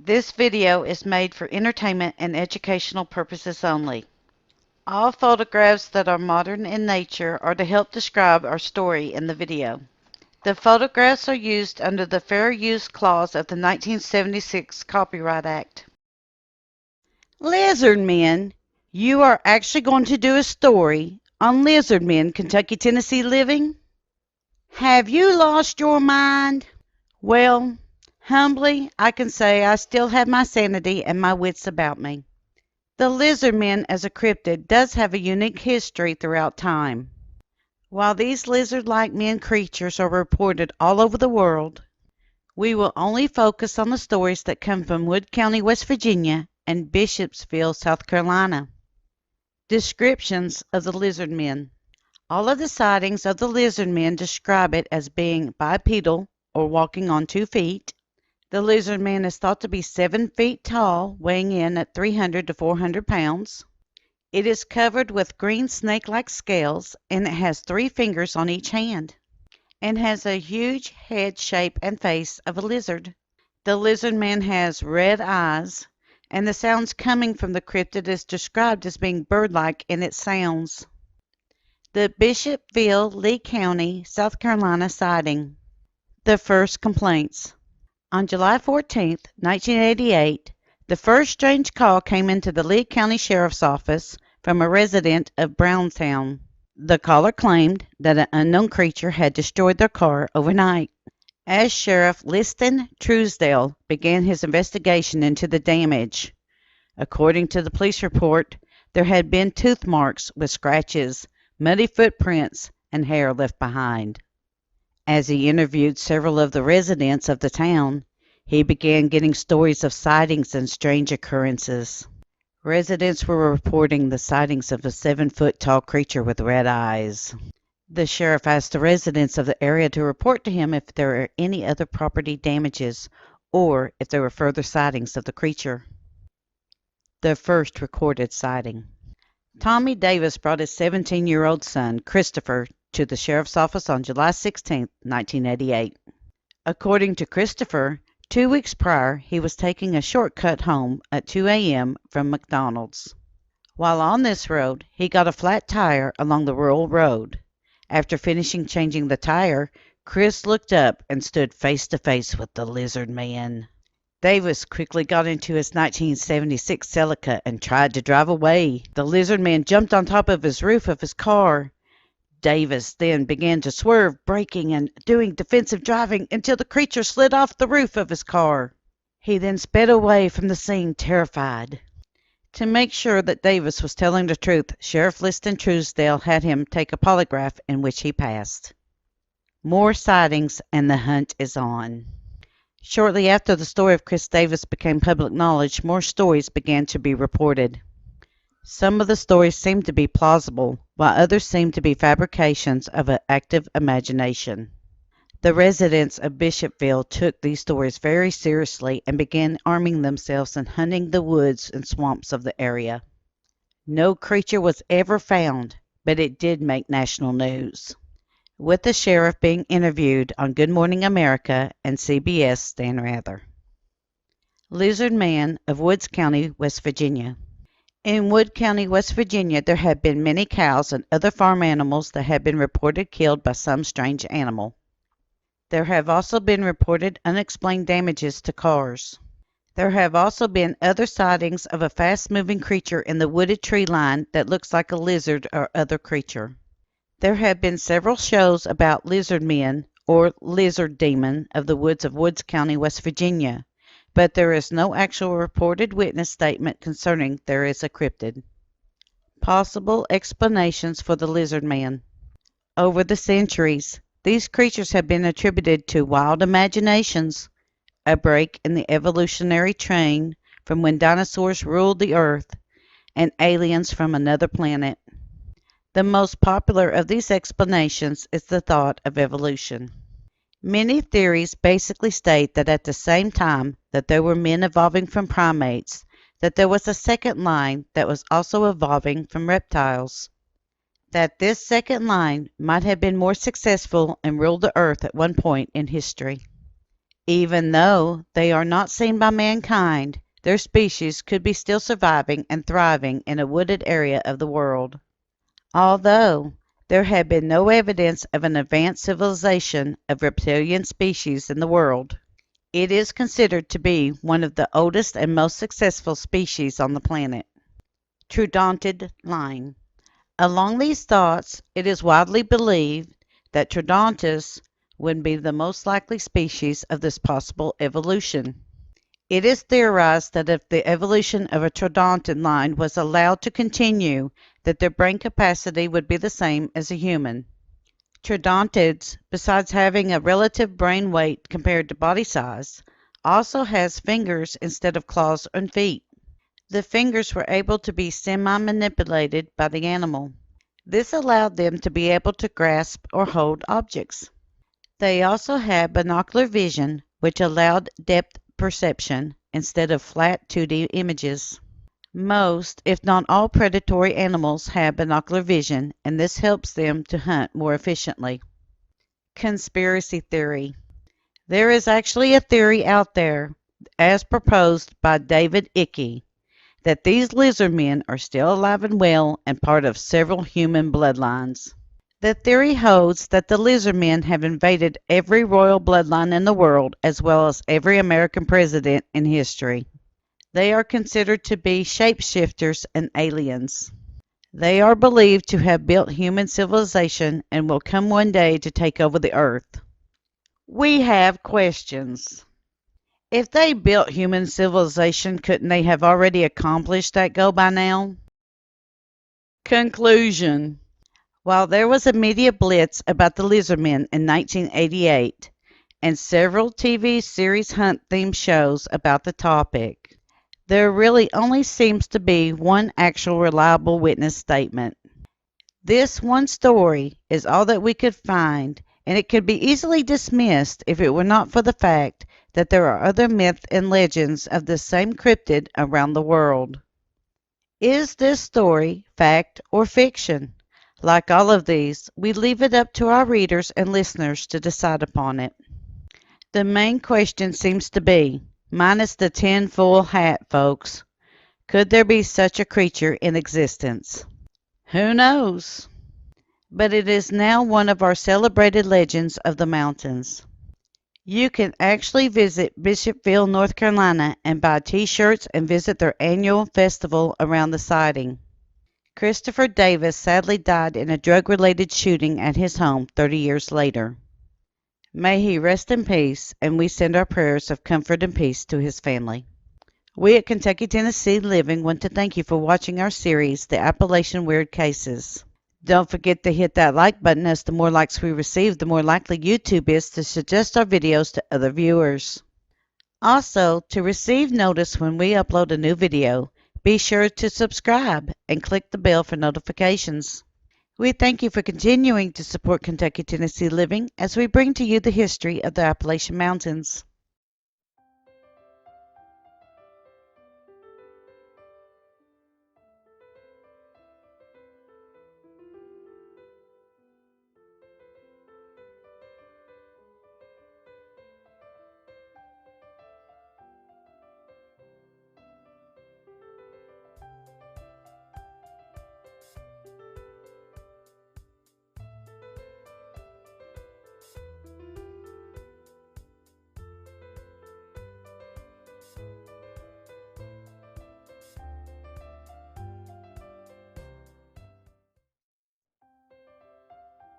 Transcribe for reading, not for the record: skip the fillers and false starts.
This video is made for entertainment and educational purposes only. All photographs that are modern in nature are to help describe our story in the video. The photographs are used under the Fair Use Clause of the 1976 Copyright Act. Lizardmen, you are actually going to do a story on lizardmen, Kentucky, Tennessee living? Have you lost your mind? Well, humbly, I can say I still have my sanity and my wits about me. The lizardman as a cryptid does have a unique history throughout time. While these lizard-like men creatures are reported all over the world, we will only focus on the stories that come from Wood County, West Virginia, and Bishopville, South Carolina. Descriptions of the lizardmen. All of the sightings of the lizardmen describe it as being bipedal, or walking on 2 feet. The lizardman is thought to be 7 feet tall, weighing in at 300 to 400 pounds. It is covered with green snake-like scales, and it has 3 fingers on each hand, and has a huge head shape and face of a lizard. The lizardman has red eyes, and the sounds coming from the cryptid is described as being bird-like in its sounds. The Bishopville, Lee County, South Carolina sighting. The first complaints. On July 14, 1988, the first strange call came into the Lee County Sheriff's Office from a resident of Brownstown. The caller claimed that an unknown creature had destroyed their car overnight. As Sheriff Liston Truesdale began his investigation into the damage, according to the police report, there had been tooth marks with scratches, muddy footprints, and hair left behind. As he interviewed several of the residents of the town, he began getting stories of sightings and strange occurrences. Residents were reporting the sightings of a 7-foot-tall creature with red eyes. The sheriff asked the residents of the area to report to him if there were any other property damages or if there were further sightings of the creature. The first recorded sighting. Tommy Davis brought his 17-year-old son, Christopher, to the sheriff's office on July 16, 1988. According to Christopher, 2 weeks prior, he was taking a shortcut home at 2 a.m. from McDonald's. While on this road, he got a flat tire along the rural road. After finishing changing the tire, Chris looked up and stood face to face with the lizard man. Davis quickly got into his 1976 Celica and tried to drive away. The lizard man jumped on top of his roof of his car. Davis then began to swerve, braking and doing defensive driving until the creature slid off the roof of his car. He then sped away from the scene, terrified. To make sure that Davis was telling the truth, Sheriff Liston Truesdale had him take a polygraph in which he passed. More sightings, and the hunt is on. Shortly after the story of Chris Davis became public knowledge, more stories began to be reported. Some of the stories seemed to be plausible, while others seemed to be fabrications of an active imagination. The residents of Bishopville took these stories very seriously and began arming themselves and hunting the woods and swamps of the area. No creature was ever found, but it did make national news, with the sheriff being interviewed on Good Morning America and CBS Stan Rather. Lizard Man of Woods County, West Virginia. In Wood County, West Virginia, there have been many cows and other farm animals that have been reported killed by some strange animal. There have also been reported unexplained damages to cars. There have also been other sightings of a fast-moving creature in the wooded tree line that looks like a lizard or other creature. There have been several shows about lizard men or lizard demon of the woods of Woods County, West Virginia, but there is no actual reported witness statement concerning there is a cryptid. Possible explanations for the lizard man. Over the centuries, these creatures have been attributed to wild imaginations, a break in the evolutionary train from when dinosaurs ruled the earth, and aliens from another planet. The most popular of these explanations is the thought of evolution. Many theories basically state that at the same time that there were men evolving from primates, that there was a second line that was also evolving from reptiles. That this second line might have been more successful and ruled the earth at one point in history. Even though they are not seen by mankind, their species could be still surviving and thriving in a wooded area of the world. Although there had been no evidence of an advanced civilization of reptilian species in the world, it is considered to be one of the oldest and most successful species on the planet. Troodontid Line. Along these thoughts, it is widely believed that Troodontis would be the most likely species of this possible evolution. It is theorized that if the evolution of a troodontid line was allowed to continue, that their brain capacity would be the same as a human. Troodontids, besides having a relative brain weight compared to body size, also has fingers instead of claws and feet. The fingers were able to be semi-manipulated by the animal. This allowed them to be able to grasp or hold objects. They also had binocular vision, which allowed depth perception instead of flat 2D images. Most, if not all, predatory animals have binocular vision, and this helps them to hunt more efficiently. Conspiracy theory. There is actually a theory out there, as proposed by David Icke, that these lizardmen are still alive and well and part of several human bloodlines. The theory holds that the lizardmen have invaded every royal bloodline in the world as well as every American president in history. They are considered to be shapeshifters and aliens. They are believed to have built human civilization and will come one day to take over the earth. We have questions. If they built human civilization, couldn't they have already accomplished that goal by now? Conclusion. While there was a media blitz about the lizardmen in 1988 and several TV series hunt-themed shows about the topic, there really only seems to be one actual reliable witness statement. This one story is all that we could find, and it could be easily dismissed if it were not for the fact that there are other myths and legends of this same cryptid around the world. Is this story fact or fiction? Like all of these, we leave it up to our readers and listeners to decide upon it. The main question seems to be, minus the tin-foil hat, folks, could there be such a creature in existence? Who knows? But it is now one of our celebrated legends of the mountains. You can actually visit Bishopville, North Carolina, and buy t-shirts and visit their annual festival around the sighting. Christopher Davis sadly died in a drug-related shooting at his home 30 years later. May he rest in peace, and we send our prayers of comfort and peace to his family. We at Kentucky, Tennessee Living want to thank you for watching our series, The Appalachian Weird Cases. Don't forget to hit that like button, as the more likes we receive, the more likely YouTube is to suggest our videos to other viewers. Also, to receive notice when we upload a new video, be sure to subscribe and click the bell for notifications. We thank you for continuing to support Kentucky, Tennessee Living as we bring to you the history of the Appalachian Mountains.